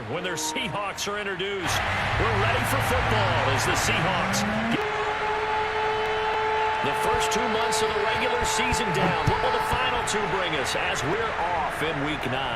when their Seahawks are introduced. We're ready for football as the Seahawks get the first 2 months of the regular season down. What will the final 2 bring us as we're off in Week 9?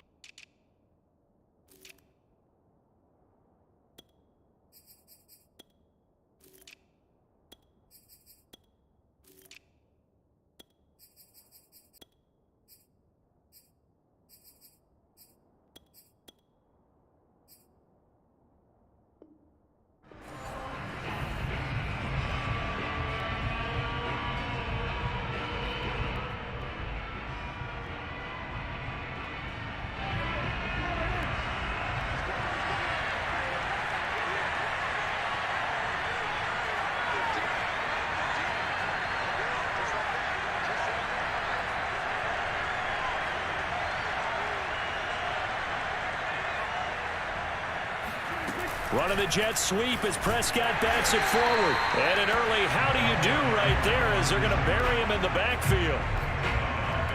Running the jet sweep as Prescott backs it forward. And an early how do you do right there as they're going to bury him in the backfield.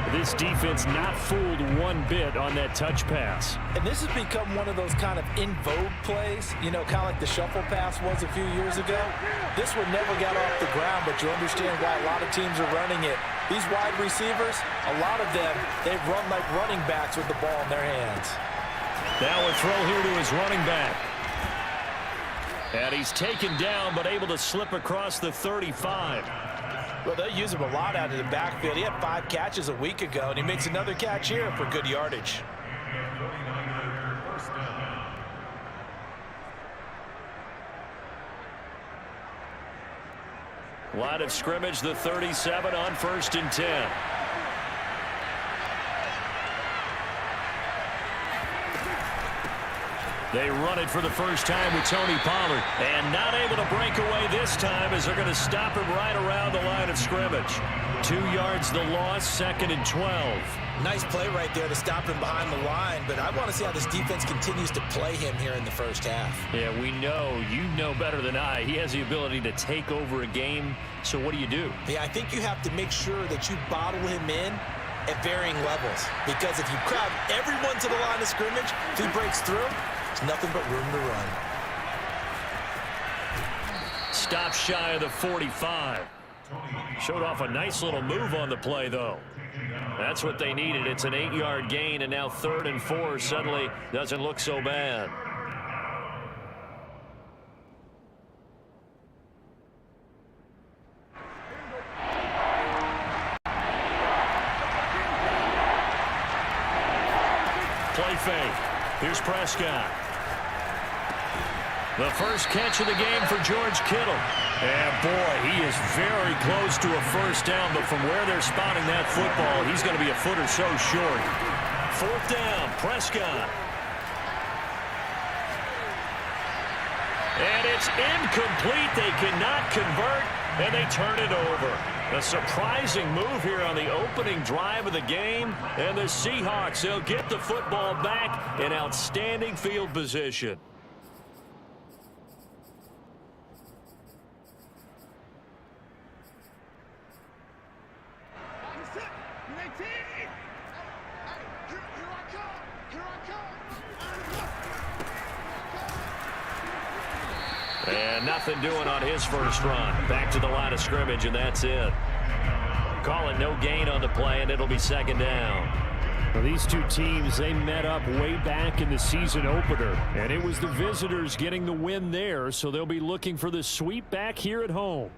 This defense not fooled one bit on that touch pass. And this has become one of those kind of in vogue plays, you know, kind of like the shuffle pass was a few years ago. This one never got off the ground, but you understand why a lot of teams are running it. These wide receivers, a lot of them, they've run like running backs with the ball in their hands. Now a throw here to his running back. And he's taken down, but able to slip across the 35. Well, they use him a lot out of the backfield. He had 5 catches a week ago, and he makes another catch here for good yardage. Line of scrimmage, the 37 on 1st and 10. They run it for the first time with Tony Pollard. And not able to break away this time as they're going to stop him right around the line of scrimmage. 2 yards the loss, 2nd and 12. Nice play right there to stop him behind the line, but I want to see how this defense continues to play him here in the first half. Yeah, we know. You know better than I. He has the ability to take over a game, so what do you do? Yeah, I think you have to make sure that you bottle him in at varying levels, because if you crowd everyone to the line of scrimmage, if he breaks through, there's nothing but room to run. Stop shy of the 45. Showed off a nice little move on the play, though. That's what they needed. It's an 8-yard gain, and now 3rd and 4 suddenly doesn't look so bad. Play fake. Here's Prescott. The first catch of the game for George Kittle. And, boy, he is very close to a first down, but from where they're spotting that football, he's going to be a foot or so short. 4th down, Prescott. And it's incomplete. They cannot convert, and they turn it over. A surprising move here on the opening drive of the game. And the Seahawks, they'll get the football back in outstanding field position. And nothing doing on his first run. Back to the line of scrimmage, and that's it. Call it no gain on the play, and it'll be 2nd down. Well, these two teams, they met up way back in the season opener, and it was the visitors getting the win there, so they'll be looking for the sweep back here at home.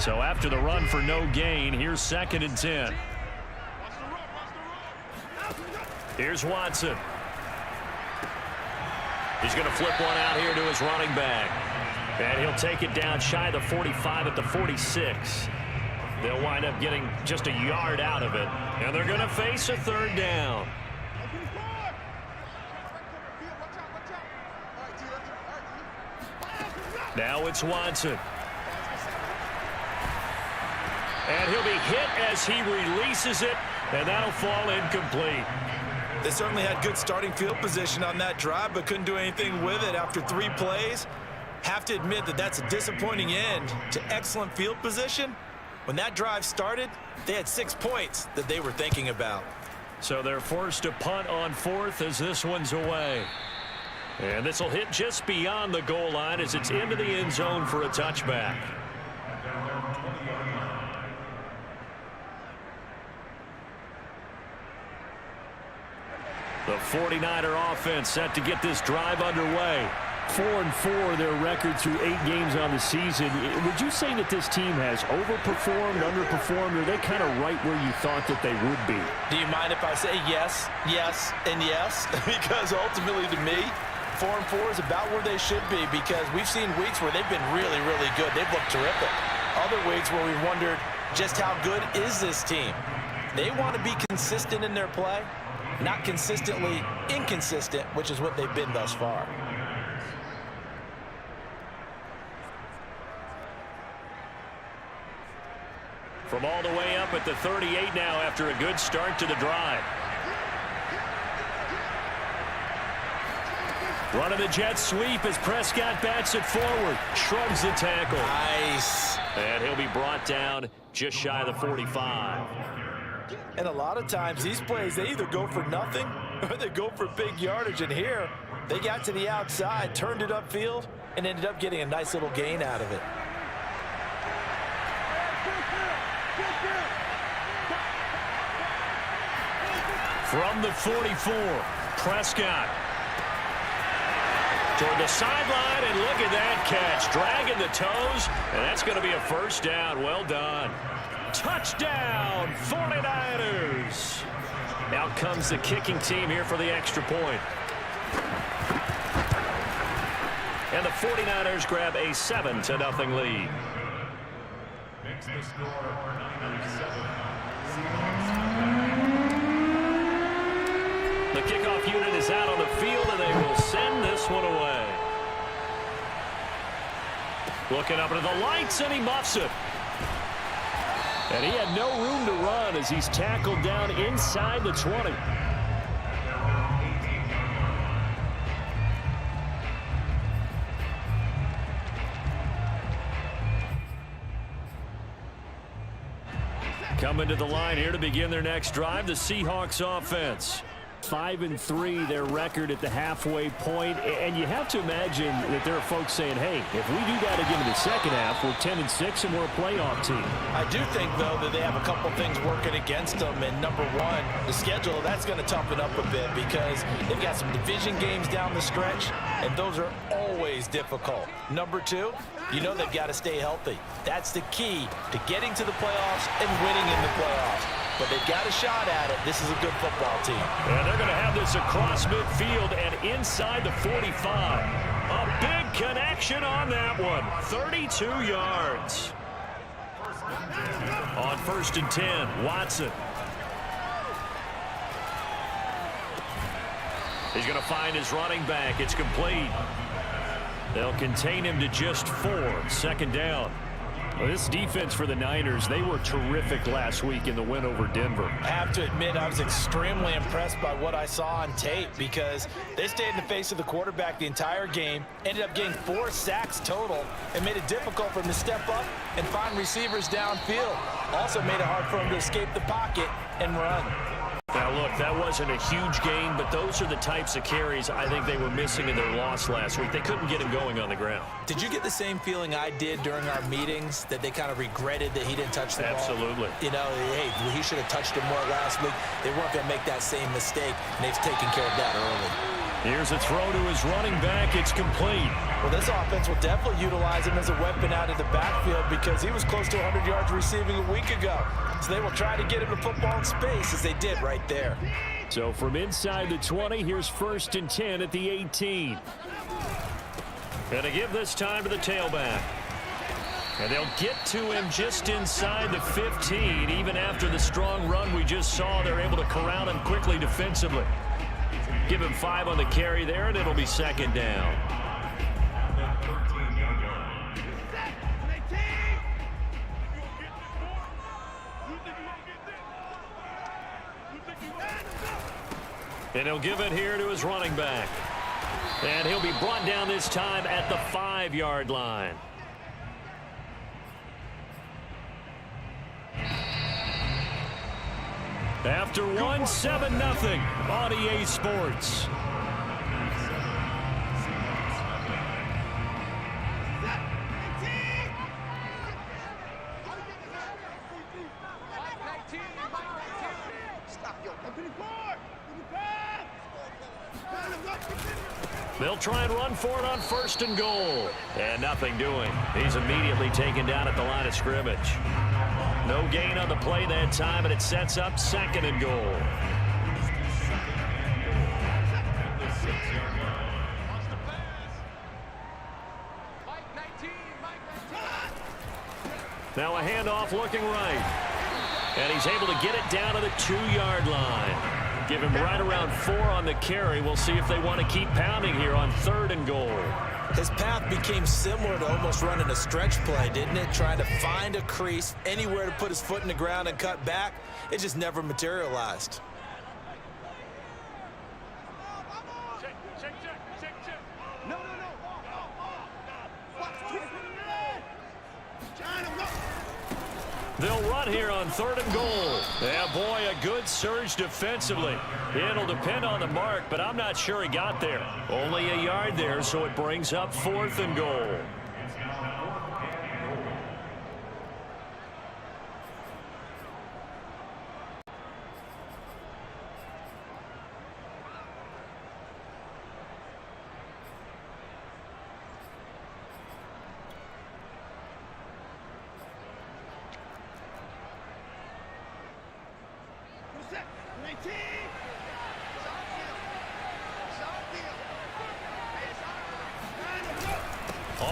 So after the run for no gain, here's 2nd and 10. Here's Watson. He's going to flip one out here to his running back. And he'll take it down shy of the 45 at the 46. They'll wind up getting just a yard out of it. And they're going to face a 3rd down. Now it's Watson. And he'll be hit as he releases it, and that'll fall incomplete. They certainly had good starting field position on that drive, but couldn't do anything with it after 3 plays. Have to admit that that's a disappointing end to excellent field position. When that drive started, they had 6 points that they were thinking about. So they're forced to punt on 4th as this one's away. And this will hit just beyond the goal line as it's into the end zone for a touchback. The 49er offense set to get this drive underway. 4-4 their record through 8 games on the season. Would you say that this team has overperformed, underperformed, or are they kind of right where you thought that they would be? Do you mind if I say yes, yes, and yes? Because ultimately to me, 4-4 is about where they should be, because we've seen weeks where they've been really, really good. They've looked terrific. Other weeks where we've wondered just how good is this team. They want to be consistent in their play, not consistently inconsistent, which is what they've been thus far. From all the way up at the 38 now after a good start to the drive. Running the jet sweep as Prescott bats it forward. Shrugs the tackle. Nice. And he'll be brought down just shy of the 45. And a lot of times these plays, they either go for nothing or they go for big yardage. And here, they got to the outside, turned it upfield, and ended up getting a nice little gain out of it. From the 44, Prescott. Toward the sideline, and look at that catch. Dragging the toes, and that's going to be a first down. Well done. Touchdown, 49ers. Out comes the kicking team here for the extra point. And the 49ers grab a 7-0 lead. Next the score, 9-7. The kickoff unit is out on the field, and they will send this one away. Looking up into the lights, and he muffs it. And he had no room to run as he's tackled down inside the 20. Coming to the line here to begin their next drive, the Seahawks offense. 5-3 their record at the halfway point, and you have to imagine that there are folks saying, hey, if we do that again in the second half, we're 10-6 and we're a playoff team. I do think, though, that they have a couple things working against them, and number one, the schedule, that's going to toughen up a bit because they've got some division games down the stretch, and those are always difficult. Number two, you know they've got to stay healthy. That's the key to getting to the playoffs and winning in the playoffs. But they've got a shot at it. This is a good football team. And they're going to have this across midfield and inside the 45. A big connection on that one. 32 yards. On 1st and 10, Watson. He's going to find his running back. It's complete. They'll contain him to just 4. 2nd down. Well, this defense for the Niners, they were terrific last week in the win over Denver. I have to admit, I was extremely impressed by what I saw on tape because they stayed in the face of the quarterback the entire game, ended up getting 4 sacks total, and made it difficult for him to step up and find receivers downfield. Also made it hard for him to escape the pocket and run. Now, look, that wasn't a huge gain, but those are the types of carries I think they were missing in their loss last week. They couldn't get him going on the ground. Did you get the same feeling I did during our meetings, that they kind of regretted that he didn't touch the ball? Absolutely. You know, hey, he should have touched it more last week. They weren't going to make that same mistake, and they've taken care of that early. Here's a throw to his running back. It's complete. Well, this offense will definitely utilize him as a weapon out of the backfield because he was close to 100 yards receiving a week ago. So they will try to get him the football in space as they did right there. So from inside the 20, here's 1st and 10 at the 18. Gonna give this time to the tailback. And they'll get to him just inside the 15. Even after the strong run we just saw, they're able to corral him quickly defensively. Give him 5 on the carry there, and it'll be 2nd down. And he'll give it here to his running back. And he'll be brought down this time at the 5-yard line. After one, 7-0 on EA Sports. They'll try and run for it on 1st and goal. And nothing doing. He's immediately taken down at the line of scrimmage. No gain on the play that time, and it sets up 2nd and goal. Now a handoff looking right. And he's able to get it down to the 2-yard line. Give him right around 4 on the carry. We'll see if they want to keep pounding here on 3rd and goal. His path became similar to almost running a stretch play, didn't it? Trying to find a crease, anywhere to put his foot in the ground and cut back. It just never materialized. They'll run here on 3rd and goal. Yeah, boy, a good surge defensively. It'll depend on the mark, but I'm not sure he got there. Only a yard there, so it brings up 4th and goal.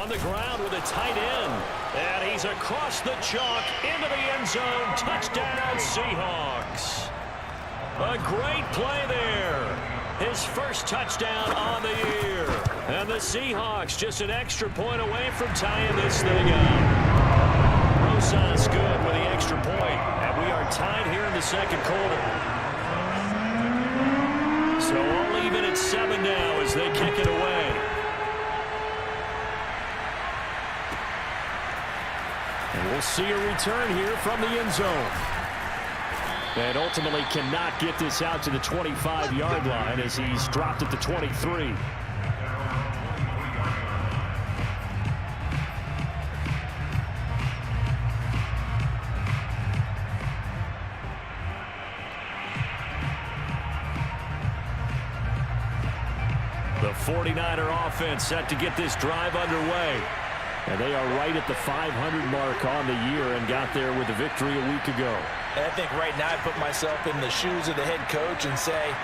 On the ground with a tight end. And he's across the chalk into the end zone. Touchdown, Seahawks. A great play there. His first touchdown on the year. And the Seahawks just an extra point away from tying this thing up. Rosas good with the extra point. And we are tied here in the 2nd quarter. So all even at 7 now as they kick it away. And we'll see a return here from the end zone. And ultimately cannot get this out to the 25-yard line as he's dropped at the 23. The 49er offense set to get this drive underway. And they are right at the 500 mark on the year and got there with a victory a week ago. And I think right now I put myself in the shoes of the head coach and say,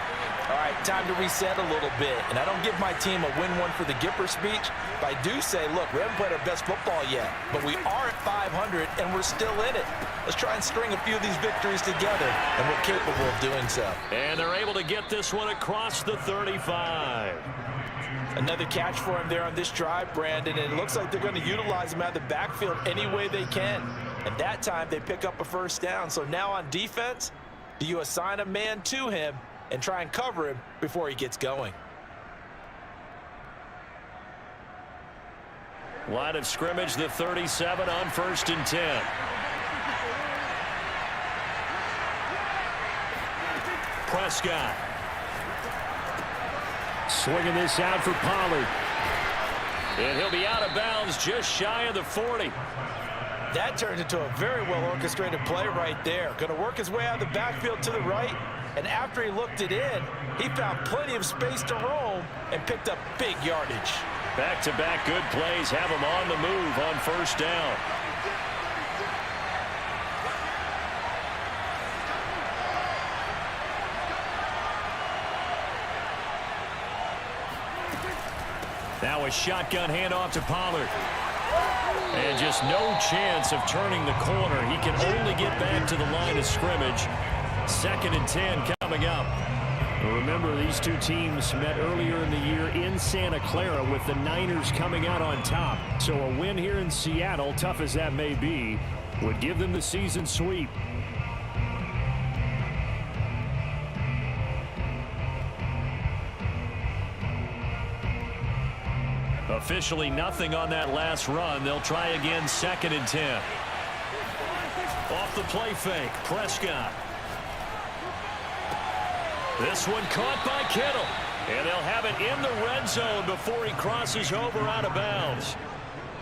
all right, time to reset a little bit. And I don't give my team a win one for the Gipper speech, but I do say, look, we haven't played our best football yet, but we are at 500 and we're still in it. Let's try and string a few of these victories together, and we're capable of doing so. And they're able to get this one across the 35. Another catch for him there on this drive, Brandon, and it looks like they're going to utilize him out of the backfield any way they can. And that time they pick up a 1st down. So now on defense, do you assign a man to him and try and cover him before he gets going? Line of scrimmage, the 37 on 1st and 10. Prescott. Swinging this out for Pollard. And he'll be out of bounds just shy of the 40. That turned into a very well-orchestrated play right there. Going to work his way out of the backfield to the right. And after he looked it in, he found plenty of space to roam and picked up big yardage. Back-to-back good plays have him on the move on 1st down. Now a shotgun handoff to Pollard. And just no chance of turning the corner. He can only get back to the line of scrimmage. 2nd and 10 coming up. Remember, these two teams met earlier in the year in Santa Clara with the Niners coming out on top. So a win here in Seattle, tough as that may be, would give them the season sweep. Officially nothing on that last run. They'll try again, 2nd and 10. Off the play fake, Prescott. This one caught by Kittle. And they'll have it in the red zone before he crosses over out of bounds.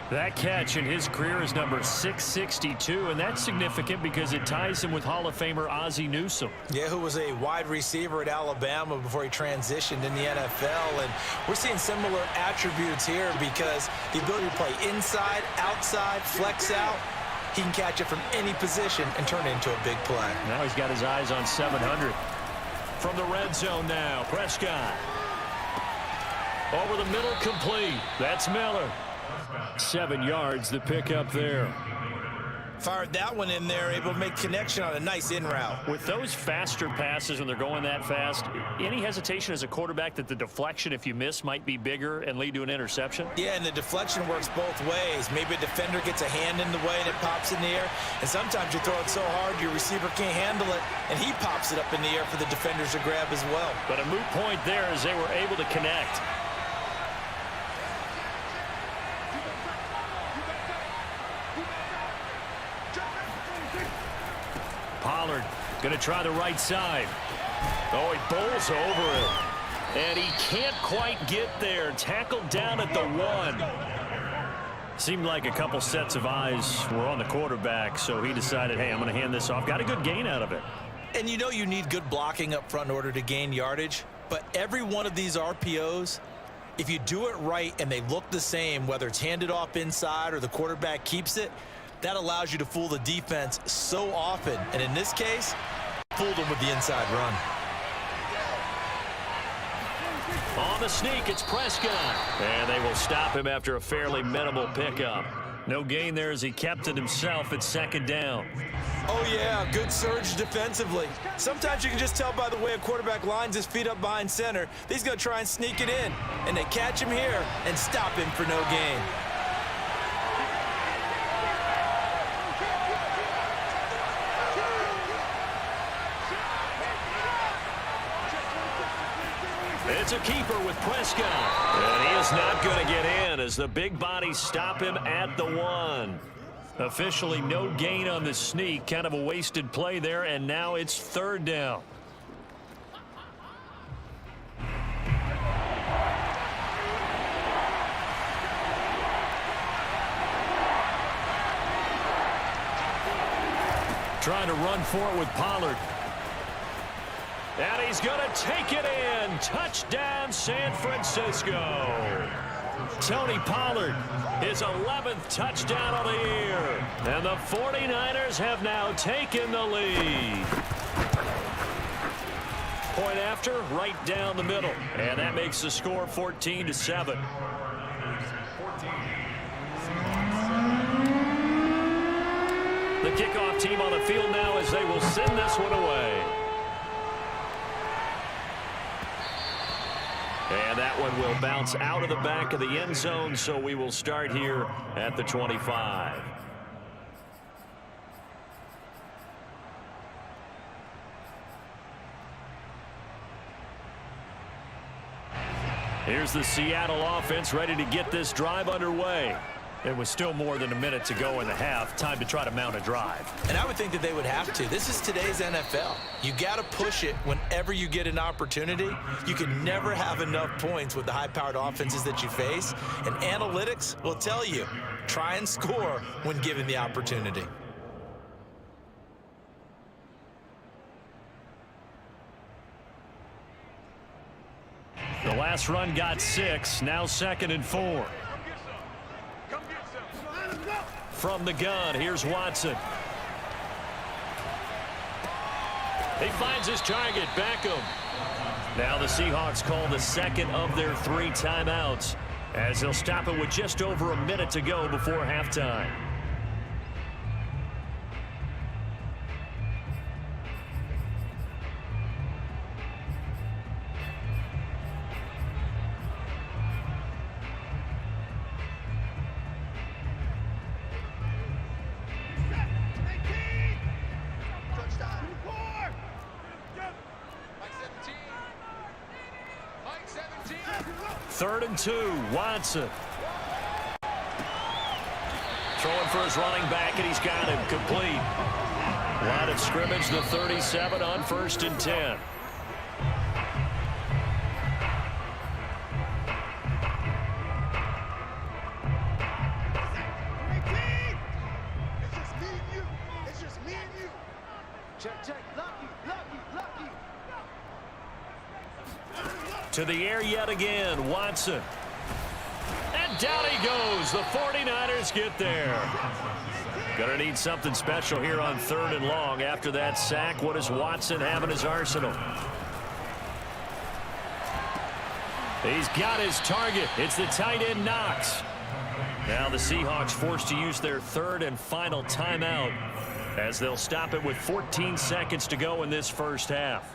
That catch in his career is number 662, and that's significant because it ties him with Hall of Famer Ozzie Newsome. Yeah, who was a wide receiver at Alabama before he transitioned in the NFL. And we're seeing similar attributes here because the ability to play inside, outside, flex out, he can catch it from any position and turn it into a big play. Now he's got his eyes on 700. From the red zone now, Prescott. Over the middle, complete. That's Miller. 7 yards, the pickup there. Fired that one in there, able to make connection on a nice in route. With those faster passes when they're going that fast, any hesitation as a quarterback that the deflection, if you miss, might be bigger and lead to an interception? Yeah, and the deflection works both ways. Maybe a defender gets a hand in the way and it pops in the air. And sometimes you throw it so hard your receiver can't handle it, and he pops it up in the air for the defenders to grab as well. But a moot point there as they were able to connect. Pollard going to try the right side. Oh, he bowls over it. And he can't quite get there. Tackled down at the 1. Seemed like a couple sets of eyes were on the quarterback, so he decided, hey, I'm going to hand this off. Got a good gain out of it. And you know you need good blocking up front in order to gain yardage. But every one of these RPOs, if you do it right and they look the same, whether it's handed off inside or the quarterback keeps it, that allows you to fool the defense so often. And in this case, fooled them with the inside run. On the sneak, it's Prescott. And they will stop him after a fairly minimal pickup. No gain there as he kept it himself at 2nd down. Oh, yeah, good surge defensively. Sometimes you can just tell by the way a quarterback lines his feet up behind center. He's going to try and sneak it in. And they catch him here and stop him for no gain. It's a keeper with Prescott. And he is not going to get in as the big bodies stop him at the 1. Officially no gain on the sneak. Kind of a wasted play there, and now it's 3rd down. Trying to run for it with Pollard. And he's going to take it in. Touchdown, San Francisco. Tony Pollard, his 11th touchdown of the year. And the 49ers have now taken the lead. Point after, right down the middle. And that makes the score 14-7. The kickoff team on the field now as they will send this one away. And that one will bounce out of the back of the end zone, so we will start here at the 25. Here's the Seattle offense ready to get this drive underway. It was still more than a minute to go in the half. Time to try to mount a drive. And I would think that they would have to. This is today's NFL. You got to push it whenever you get an opportunity. You can never have enough points with the high-powered offenses that you face. And analytics will tell you, try and score when given the opportunity. The last run got 6. Now 2nd and 4. From the gun, here's Watson. He finds his target, Beckham. Now the Seahawks call the 2nd of their 3 timeouts as they'll stop it with just over a minute to go before halftime. 3rd and 2. Watson. Throwing for his running back, and he's got him complete. Line of scrimmage, the 37 on 1st and 10. To the air yet again, Watson. And down he goes. The 49ers get there. Gonna need something special here on 3rd and long. After that sack, what does Watson have in his arsenal? He's got his target. It's the tight end, Knox. Now the Seahawks forced to use their 3rd and final timeout as they'll stop it with 14 seconds to go in this first half.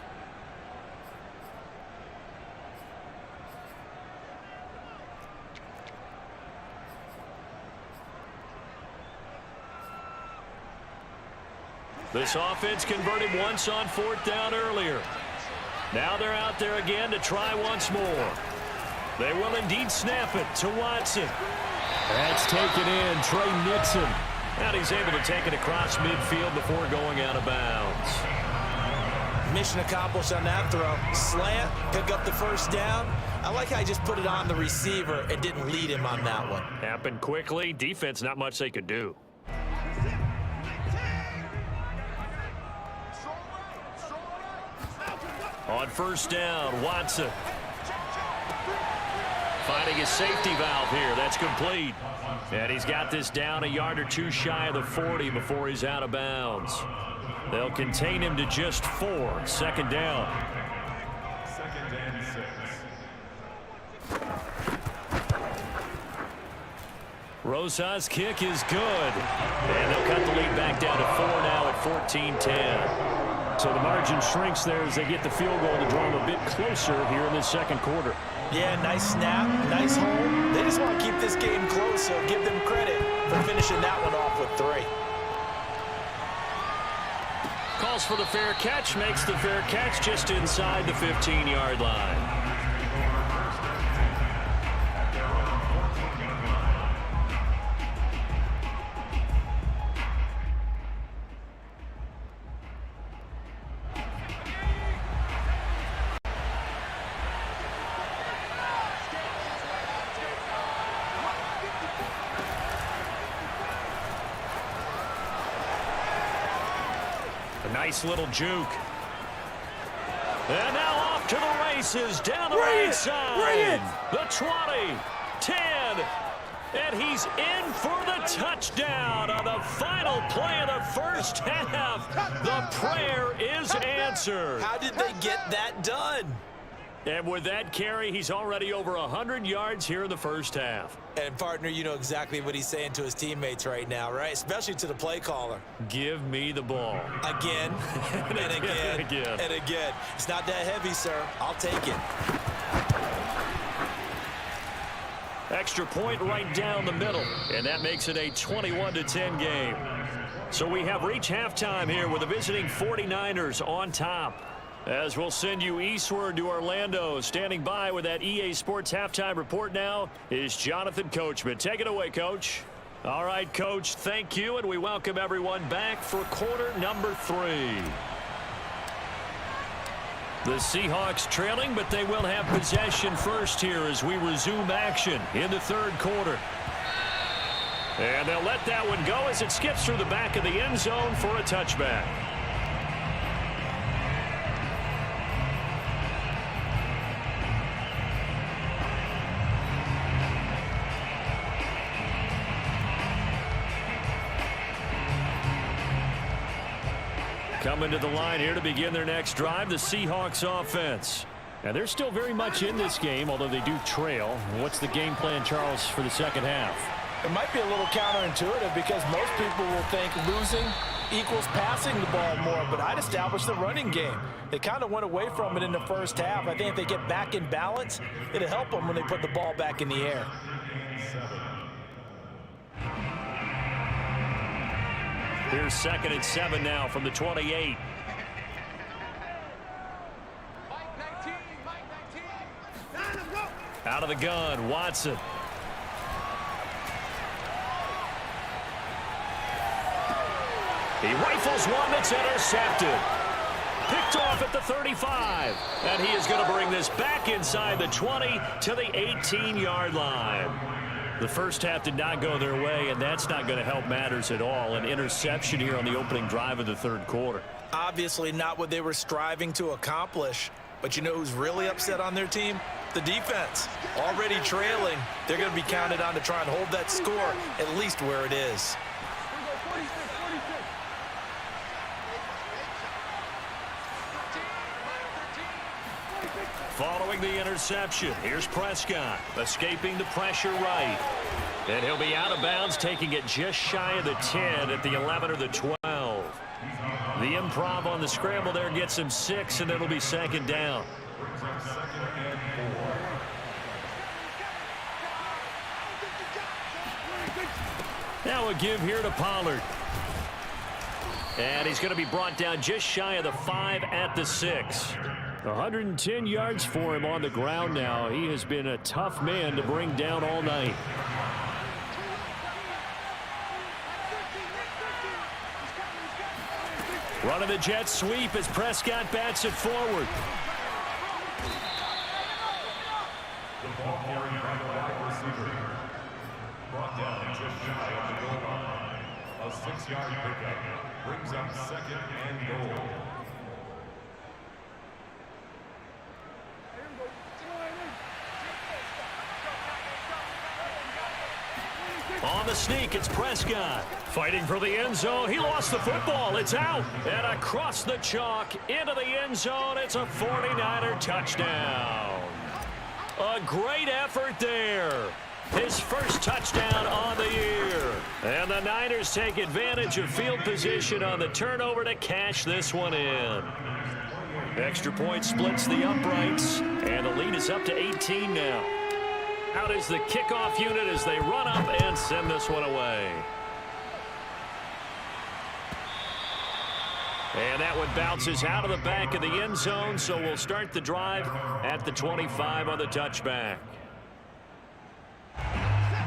This offense converted once on 4th down earlier. Now they're out there again to try once more. They will indeed snap it to Watson. That's taken in. Trey Nixon. And he's able to take it across midfield before going out of bounds. Mission accomplished on that throw. Slant, pick up the 1st down. I like how he just put it on the receiver and didn't lead him on that one. Happened quickly. Defense, not much they could do. On 1st down, Watson. Finding his safety valve here. That's complete. And he's got this down a yard or two shy of the 40 before he's out of bounds. They'll contain him to just 4. 2nd down. 2nd and 6. Rosa's kick is good. And they'll cut the lead back down to 4 now at 14-10. So the margin shrinks there as they get the field goal to draw them a bit closer here in this 2nd quarter. Yeah, nice snap, nice hold. They just want to keep this game close, so give them credit for finishing that one off with 3. Calls for the fair catch, makes the fair catch just inside the 15-yard line. Nice little juke. And now off to the races down the right side. The 20, 10, and he's in for the touchdown on the final play of the first half. The prayer is answered. How did they get that done? And with that carry, he's already over 100 yards here in the first half. And, partner, you know exactly what he's saying to his teammates right now, right? Especially to the play caller. Give me the ball. Again, and again, and again. It's not that heavy, sir. I'll take it. Extra point right down the middle, and that makes it a 21-10 game. So we have reached halftime here with the visiting 49ers on top. As we'll send you eastward to Orlando. Standing by with that EA Sports halftime report now is Jonathan Coachman. Take it away, Coach. All right, Coach, thank you, and we welcome everyone back for quarter number 3. The Seahawks trailing, but they will have possession first here as we resume action in the 3rd quarter. And they'll let that one go as it skips through the back of the end zone for a touchback. Coming to the line here to begin their next drive, the Seahawks offense. And they're still very much in this game, although they do trail. What's the game plan, Charles, for the 2nd half? It might be a little counterintuitive because most people will think losing equals passing the ball more, but I'd establish the running game. They kind of went away from it in the first half. I think if they get back in balance, it'll help them when they put the ball back in the air. Here's 2nd and 7 now from the 28. Out of the gun, Watson. He rifles one that's intercepted. Picked off at the 35. And he is going to bring this back inside the 20 to the 18-yard line. The first half did not go their way, and that's not going to help matters at all. An interception here on the opening drive of the third quarter. Obviously not what they were striving to accomplish. But you know who's really upset on their team? The defense. Already trailing. They're going to be counted on to try and hold that score at least where it is. Following the interception, here's Prescott, escaping the pressure right. And he'll be out of bounds, taking it just shy of the 10 at the 11 or the 12. The improv on the scramble there gets him 6, and it'll be second down. Now a give here to Pollard. And he's going to be brought down just shy of the 5 at the 6. 110 yards for him on the ground now. He has been a tough man to bring down all night. Running the jet sweep as Prescott bats it forward. The ball carried by the wide receiver. Brought down just shy of the goal line. A 6-yard pickup brings up second and goal. On the sneak, it's Prescott. Fighting for the end zone. He lost the football. It's out. And across the chalk into the end zone. It's a 49er touchdown. A great effort there. His first touchdown on the year. And the Niners take advantage of field position on the turnover to cash this one in. Extra point splits the uprights. And the lead is up to 18 now. Out is the kickoff unit as they run up and send this one away. And that one bounces out of the back of the end zone, so we'll start the drive at the 25 on the touchback.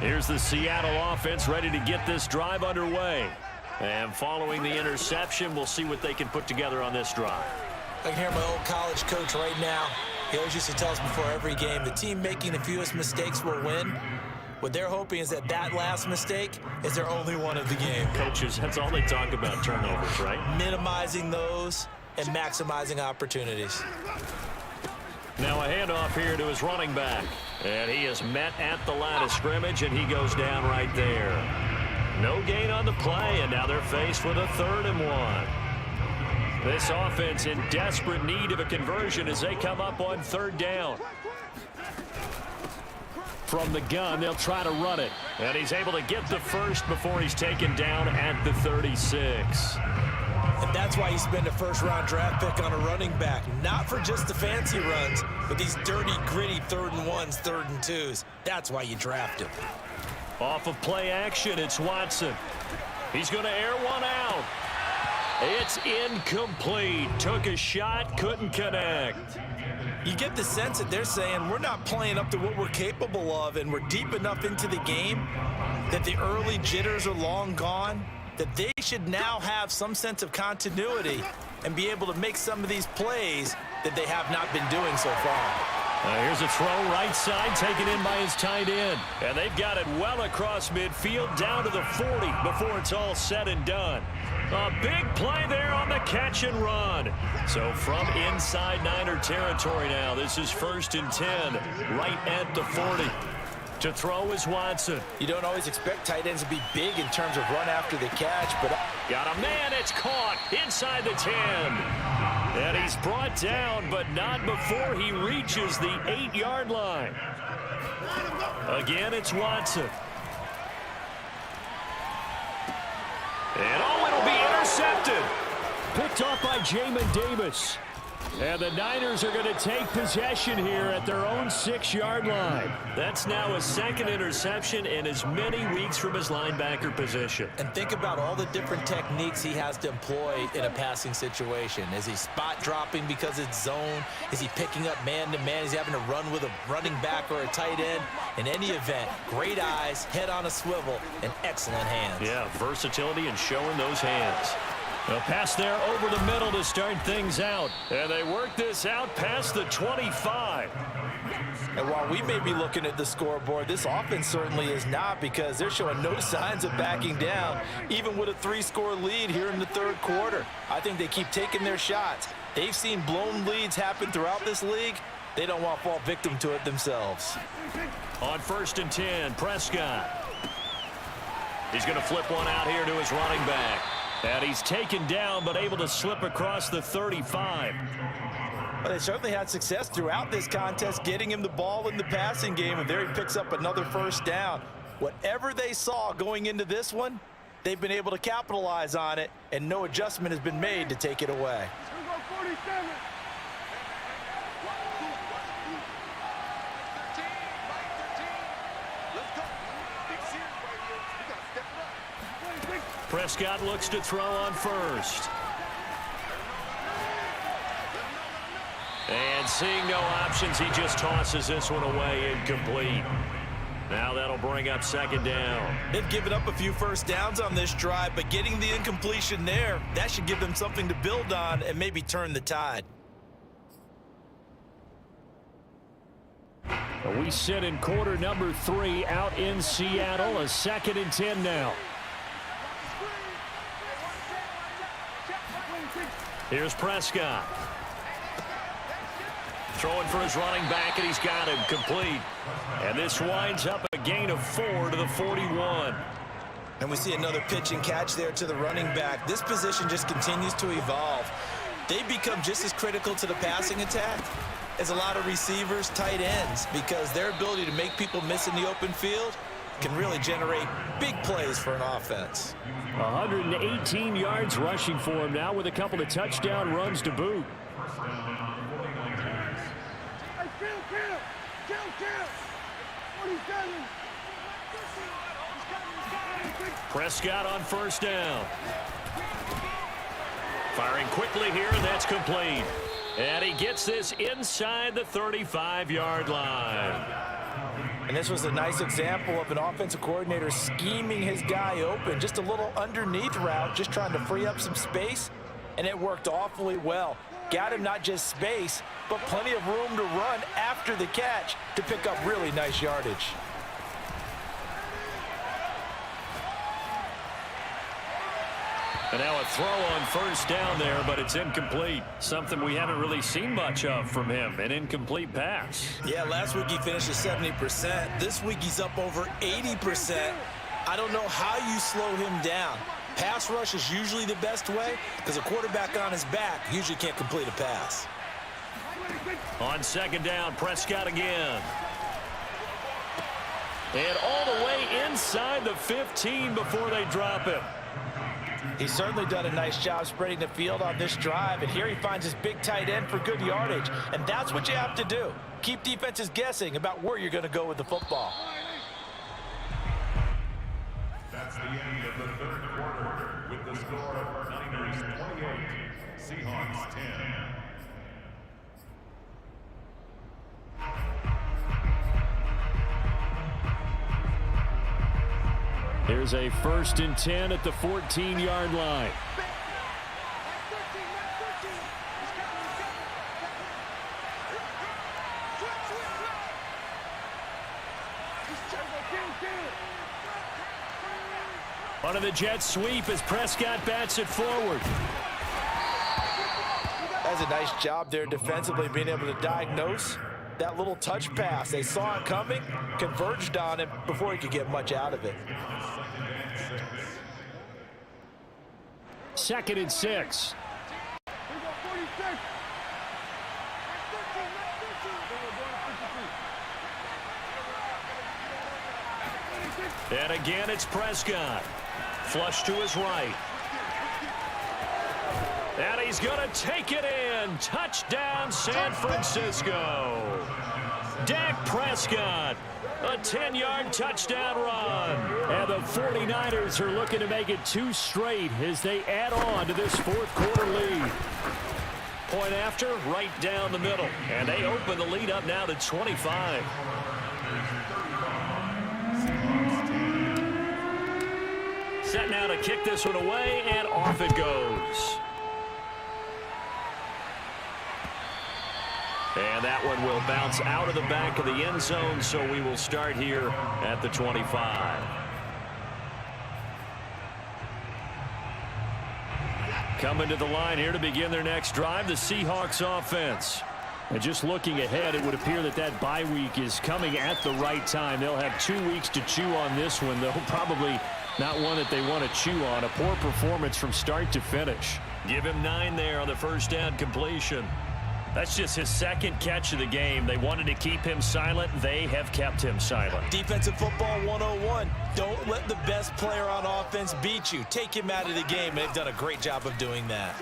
Here's the Seattle offense ready to get this drive underway. And following the interception, we'll see what they can put together on this drive. I can hear my old college coach right now. He always used to tell us before every game, the team making the fewest mistakes will win. What they're hoping is that last mistake is their only one of the game. Coaches, that's all they talk about, turnovers, right? Minimizing those and maximizing opportunities. Now a handoff here to his running back. And he is met at the line of scrimmage, and he goes down right there. No gain on the play, and now they're faced with a 3rd and 1. This offense in desperate need of a conversion as they come up on 3rd down. From the gun, they'll try to run it. And he's able to get the first before he's taken down at the 36. And that's why you spend a first-round draft pick on a running back. Not for just the fancy runs, but these dirty, gritty 3rd and 1s, 3rd and 2s. That's why you draft him. Off of play action, it's Watson. He's going to air one out. It's incomplete. Took a shot, couldn't connect. You get the sense that they're saying we're not playing up to what we're capable of, and we're deep enough into the game that the early jitters are long gone, that they should now have some sense of continuity and be able to make some of these plays that they have not been doing so far. Here's a throw right side taken in by his tight end. And they've got it well across midfield down to the 40 before it's all said and done. A big play there on the catch and run. So from inside Niner territory now, this is 1st and 10 right at the 40. To throw is Watson. You don't always expect tight ends to be big in terms of run after the catch, but... Got a man, it's caught inside the 10. And he's brought down, but not before he reaches the 8-yard line. Again, it's Watson. And it'll be intercepted. Picked off by Jamin Davis. And the Niners are going to take possession here at their own 6-yard line. That's now a second interception in as many weeks from his linebacker position. And think about all the different techniques he has to employ in a passing situation. Is he spot dropping because it's zone? Is he picking up man-to-man? Is he having to run with a running back or a tight end? In any event, great eyes, head on a swivel, and excellent hands. Yeah, versatility and showing those hands. A pass there over the middle to start things out. And they work this out past the 25. And while we may be looking at the scoreboard, this offense certainly is not, because they're showing no signs of backing down, even with a 3-score lead here in the third quarter. I think they keep taking their shots. They've seen blown leads happen throughout this league. They don't want to fall victim to it themselves. On 1st and 10, Prescott. He's going to flip one out here to his running back. And he's taken down, but able to slip across the 35. Well, they certainly had success throughout this contest, getting him the ball in the passing game, and there he picks up another first down. Whatever they saw going into this one, they've been able to capitalize on it, and no adjustment has been made to take it away. Prescott looks to throw on 1st. And seeing no options, he just tosses this one away, incomplete. Now that'll bring up 2nd down. They've given up a few first downs on this drive, but getting the incompletion there, that should give them something to build on and maybe turn the tide. We sit in quarter number 3 out in Seattle. A 2nd and 10 now. Here's Prescott. Throwing for his running back, and he's got him complete. And this winds up a gain of 4 to the 41. And we see another pitch and catch there to the running back. This position just continues to evolve. They become just as critical to the passing attack as a lot of receivers, tight ends, because their ability to make people miss in the open field can really generate big plays for an offense. 118 yards rushing for him now, with a couple of touchdown runs to boot. Prescott on 1st down. Firing quickly here, and that's complete. And he gets this inside the 35-yard line. And this was a nice example of an offensive coordinator scheming his guy open. Just a little underneath route, just trying to free up some space, and it worked awfully well. Got him not just space, but plenty of room to run after the catch to pick up really nice yardage. And now a throw on 1st down there, but it's incomplete. Something we haven't really seen much of from him, an incomplete pass. Yeah, last week he finished at 70%. This week he's up over 80%. I don't know how you slow him down. Pass rush is usually the best way, because a quarterback on his back usually can't complete a pass. On 2nd down, Prescott again. And all the way inside the 15 before they drop him. He's certainly done a nice job spreading the field on this drive, and here he finds his big tight end for good yardage. And that's what you have to do. Keep defenses guessing about where you're going to go with the football. That's the end of the third quarter with the score of Niners 28, Seahawks 10. Here's a 1st and 10 at the 14-yard line. One of the Jets sweep as Prescott bats it forward. That's a nice job there defensively, being able to diagnose that little touch pass. They saw it coming, converged on him before he could get much out of it. 2nd and 6. And again, it's Prescott. Flush to his right. And he's going to take it in. and touchdown San Francisco. Dak Prescott, a 10-yard touchdown run. And the 49ers are looking to make it 2 straight as they add on to this fourth-quarter lead. Point after, right down the middle. And they open the lead up now to 25. Set now to kick this one away, and off it goes. And that one will bounce out of the back of the end zone, so we will start here at the 25. Coming to the line here to begin their next drive, the Seahawks offense. And just looking ahead, it would appear that that bye week is coming at the right time. They'll have 2 weeks to chew on this one, though probably not one that they want to chew on. A poor performance from start to finish. Give him 9 there on the first down completion. That's just his second catch of the game. They wanted to keep him silent. They have kept him silent. Defensive football 101. Don't let the best player on offense beat you. Take him out of the game, and they've done a great job of doing that.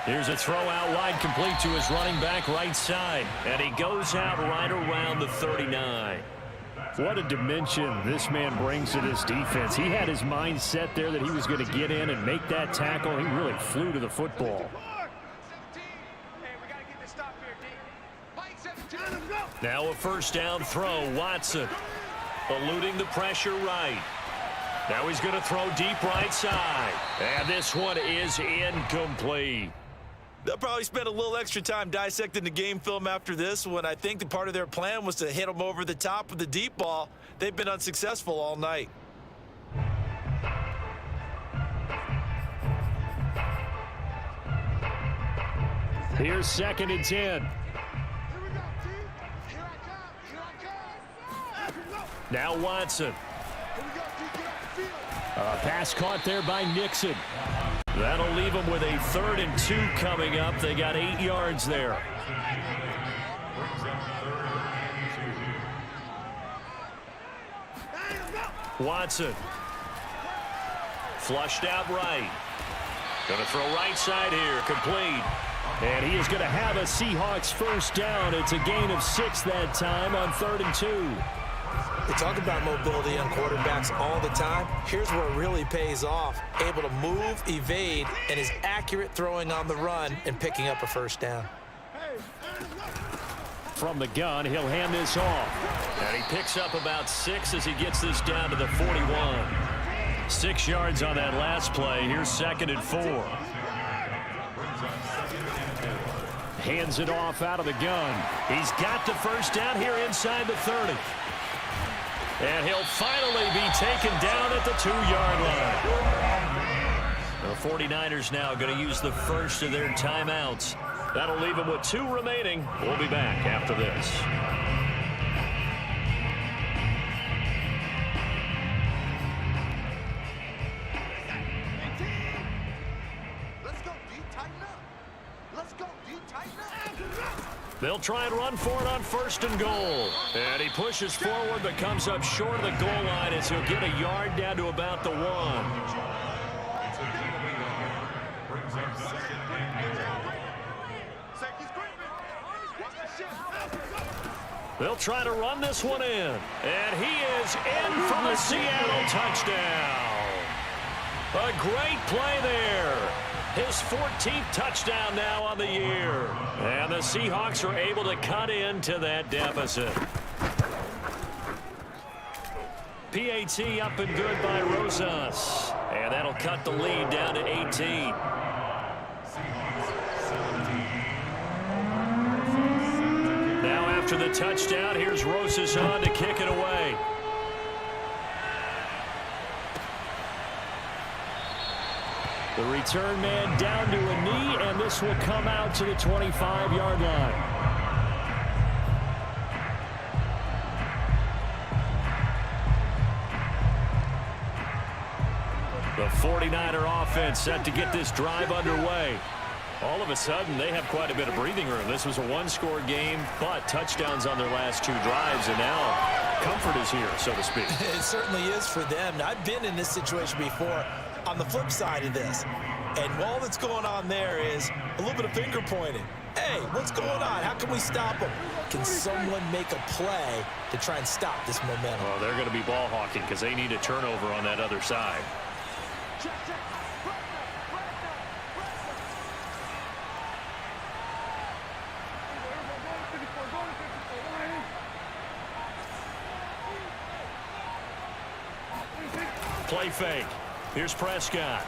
Here's a throw out wide, complete to his running back right side. And he goes out right around the 39. What a dimension this man brings to this defense. He had his mind set there that he was going to get in and make that tackle. He really flew to the football. Now a first down throw. Watson eluding the pressure right. Now he's going to throw deep right side. And this one is incomplete. They'll probably spend a little extra time dissecting the game film after this one. I think the part of their plan was to hit them over the top with the deep ball. They've been unsuccessful all night. Here's 2nd and 10. Now Watson. A pass caught there by Nixon. That'll leave them with a 3rd and 2 coming up. They got 8 yards there. Watson. Flushed out right. Going to throw right side here. Complete. And he is going to have a Seahawks first down. It's a gain of 6 that time on 3rd and 2. They talk about mobility on quarterbacks all the time. Here's where it really pays off. Able to move, evade, and is accurate throwing on the run and picking up a first down. From the gun, he'll hand this off. And he picks up about 6 as he gets this down to the 41. 6 yards on that last play. Here's 2nd and 4. Hands it off out of the gun. He's got the first down here inside the 30. And he'll finally be taken down at the 2-yard line. The 49ers now going to use the first of their timeouts. That'll leave them with 2 remaining. We'll be back after this. They'll try and run for it on 1st and goal. And he pushes forward but comes up short of the goal line as he'll get a yard down to about the 1. They'll try to run this one in. And he is in for the Seattle touchdown. A great play there. His 14th touchdown now on the year. And the Seahawks are able to cut into that deficit. PAT up and good by Rosas. And that'll cut the lead down to 18. Now after the touchdown, here's Rosas on to kick it away. The return man down to a knee, and this will come out to the 25-yard line. The 49er offense set to get this drive underway. All of a sudden, they have quite a bit of breathing room. This was a 1-score game, but touchdowns on their last 2 drives, and now comfort is here, so to speak. It certainly is for them. I've been in this situation before. On the flip side of this, And all that's going on there is a little bit of finger pointing. Hey, what's going on? How can we stop them? Can someone make a play to try and stop this momentum? Well, they're going to be ball hawking because they need a turnover on that other side. Play fake. Here's Prescott.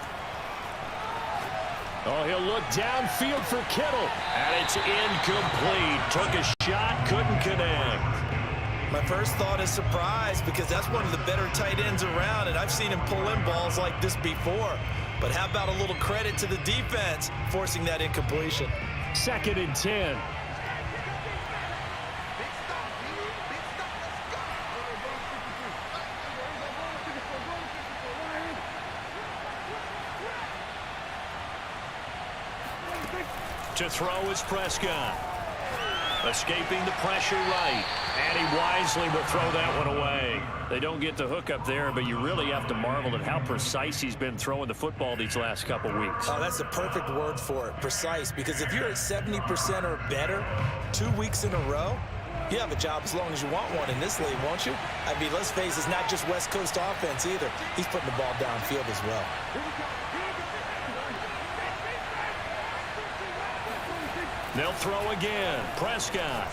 Oh, he'll look downfield for Kittle. And it's incomplete. Took a shot, couldn't connect. My first thought is surprise because that's one of the better tight ends around, and I've seen him pull in balls like this before. But how about a little credit to the defense forcing that incompletion? 2nd and 10. To throw is Prescott. Escaping the pressure right. And he wisely will throw that one away. They don't get the hook up there, but you really have to marvel at how precise he's been throwing the football these last couple weeks. Oh, that's the perfect word for it, precise. Because if you're at 70% or better 2 weeks in a row, you have a job as long as you want one in this league, won't you? I mean, let's face it, it's not just West Coast offense either. He's putting the ball downfield as well. They'll throw again. Prescott.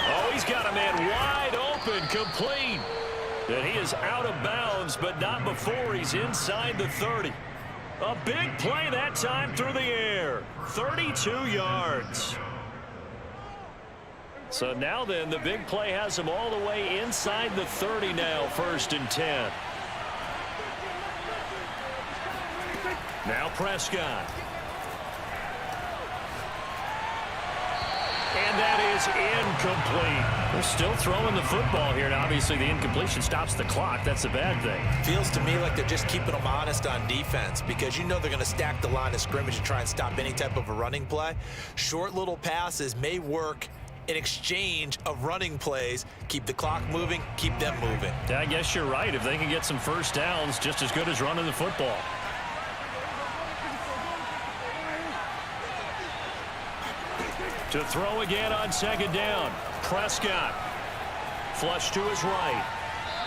Oh, he's got a man wide open, complete. And he is out of bounds, but not before he's inside the 30. A big play that time through the air. 32 yards. So now then, the big play has him all the way inside the 30 now, 1st and 10. Now Prescott. And that is incomplete. They're still throwing the football here, and obviously the incompletion stops the clock. That's a bad thing. Feels to me like they're just keeping them honest on defense because you know they're going to stack the line of scrimmage and try and stop any type of a running play. Short little passes may work in exchange of running plays. Keep the clock moving, keep them moving. Yeah, I guess you're right. If they can get some first downs, just as good as running the football. To throw again on 2nd down. Prescott. Flush to his right.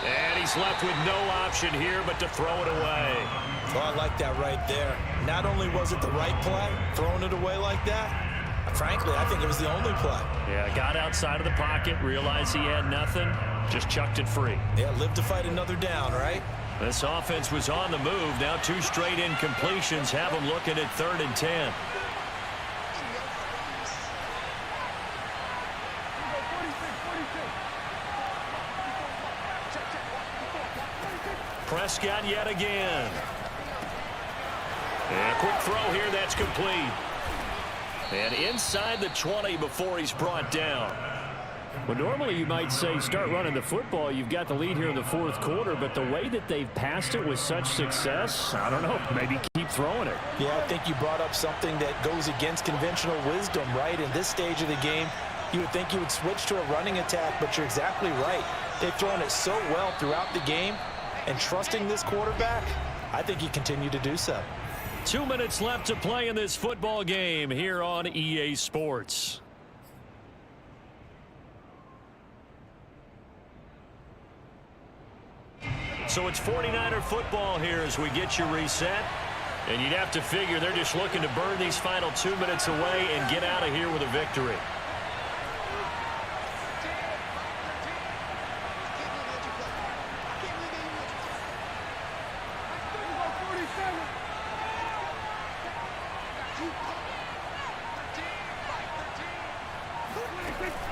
And he's left with no option here but to throw it away. Oh, I like that right there. Not only was it the right play, throwing it away like that, frankly, I think it was the only play. Yeah, got outside of the pocket, realized he had nothing, just chucked it free. Yeah, live to fight another down, right? This offense was on the move. Now 2 straight incompletions have them looking at 3rd and 10. Prescott yet again. And a quick throw here, that's complete. And inside the 20 before he's brought down. Well, normally you might say start running the football. You've got the lead here in the 4th quarter, but the way that they've passed it with such success, I don't know, maybe keep throwing it. Yeah, I think you brought up something that goes against conventional wisdom, right? In this stage of the game, you would think you would switch to a running attack, but you're exactly right. They've thrown it so well throughout the game. And trusting this quarterback, I think he continued to do so. 2 minutes left to play in this football game here on EA Sports. So it's 49er football here as we get you reset. And you'd have to figure they're just looking to burn these final 2 minutes away and get out of here with a victory.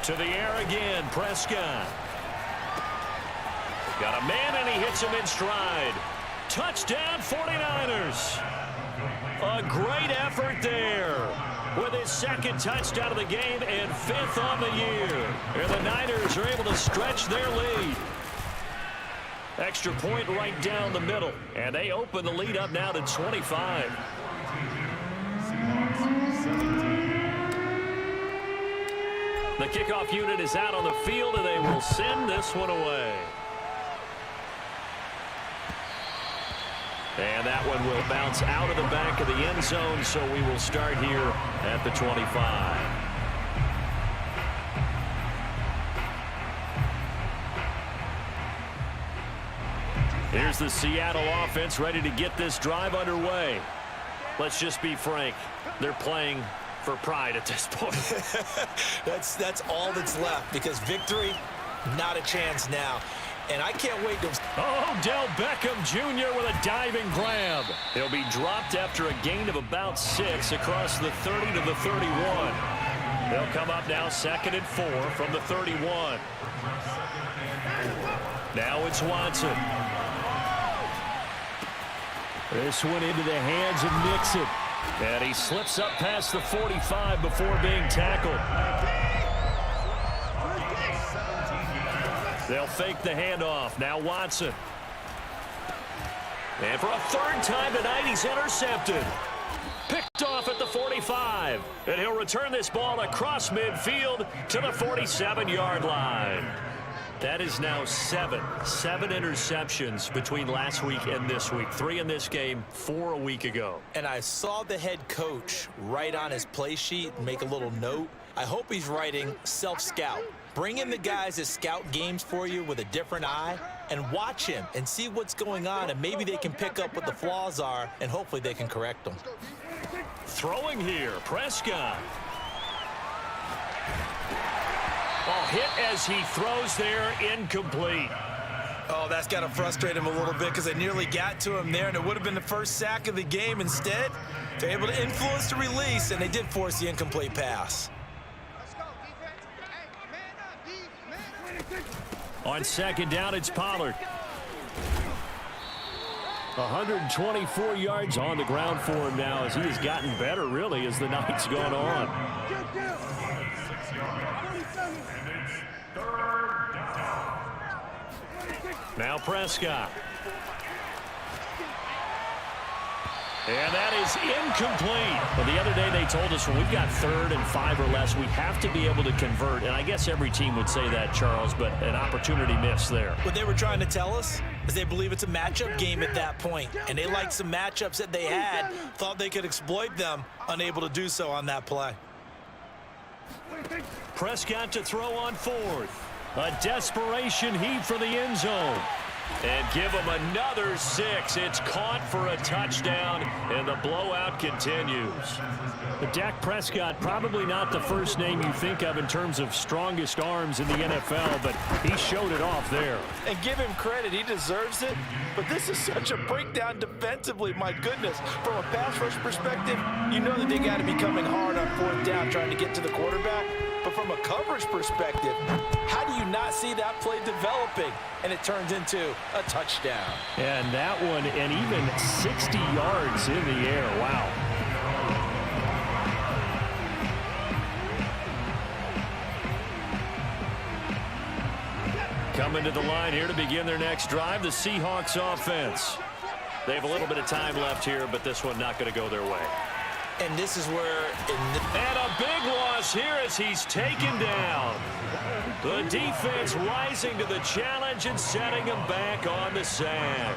To the air again, Prescott. Got a man, and he hits him in stride. Touchdown, 49ers. A great effort there with his 2nd touchdown of the game and 5th on the year. And the Niners are able to stretch their lead. Extra point right down the middle. And they open the lead up now to 25. The kickoff unit is out on the field, and they will send this one away. And that one will bounce out of the back of the end zone, so we will start here at the 25. Here's the Seattle offense ready to get this drive underway. Let's just be frank. They're playing for pride at this point. That's all that's left, because victory, not a chance now. And I can't wait to... Oh, Del Beckham Jr. with a diving grab. He'll be dropped after a gain of about 6 across the 30 to the 31. They'll come up now 2nd and 4 from the 31. Now it's Watson. This one into the hands of Nixon. And he slips up past the 45 before being tackled. They'll fake the handoff. Now Watson. And for a 3rd time tonight, he's intercepted. Picked off at the 45. And he'll return this ball across midfield to the 47-yard line. That is now 7 interceptions between last week and this week. 3 in this game, 4 a week ago. And I saw the head coach write on his play sheet and make a little note. I hope he's writing self-scout. Bring in the guys that scout games for you with a different eye and watch him and see what's going on, and maybe they can pick up what the flaws are, and hopefully they can correct them. Throwing here, Prescott. Oh, hit as he throws there, incomplete. Oh, that's got to frustrate him a little bit, because they nearly got to him there, and it would have been the first sack of the game. Instead, they're able to influence the release, and they did force the incomplete pass. On 2nd down, it's Pollard. 124 yards on the ground for him now, as he has gotten better, really, as the night's gone on. Now Prescott. And that is incomplete. Well, the other day they told us when we've got 3rd and 5 or less, we have to be able to convert. And I guess every team would say that, Charles, but an opportunity missed there. What they were trying to tell us is they believe it's a matchup game at that point. And they liked some matchups that they had, thought they could exploit them, unable to do so on that play. Prescott to throw on 4th. A desperation heave for the end zone. And give him another 6. It's caught for a touchdown, and the blowout continues. But Dak Prescott, probably not the first name you think of in terms of strongest arms in the NFL, but he showed it off there. And give him credit, he deserves it. But this is such a breakdown defensively, my goodness. From a pass rush perspective, you know that they got to be coming hard on 4th down trying to get to the quarterback. But from a coverage perspective, how do you not see that play developing? And it turns into a touchdown. And that one, and even 60 yards in the air. Wow. Coming to the line here to begin their next drive, the Seahawks offense. They have a little bit of time left here, but this one not going to go their way. And this is where... And a big loss here as he's taken down. The defense rising to the challenge and setting him back on the sack.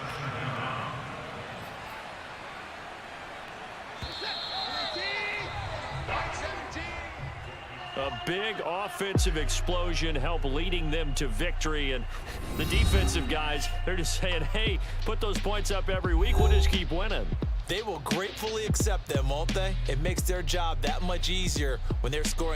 A big offensive explosion helped leading them to victory. And the defensive guys, they're just saying, hey, put those points up every week. We'll just keep winning. They will gratefully accept them, won't they? It makes their job that much easier when they're scoring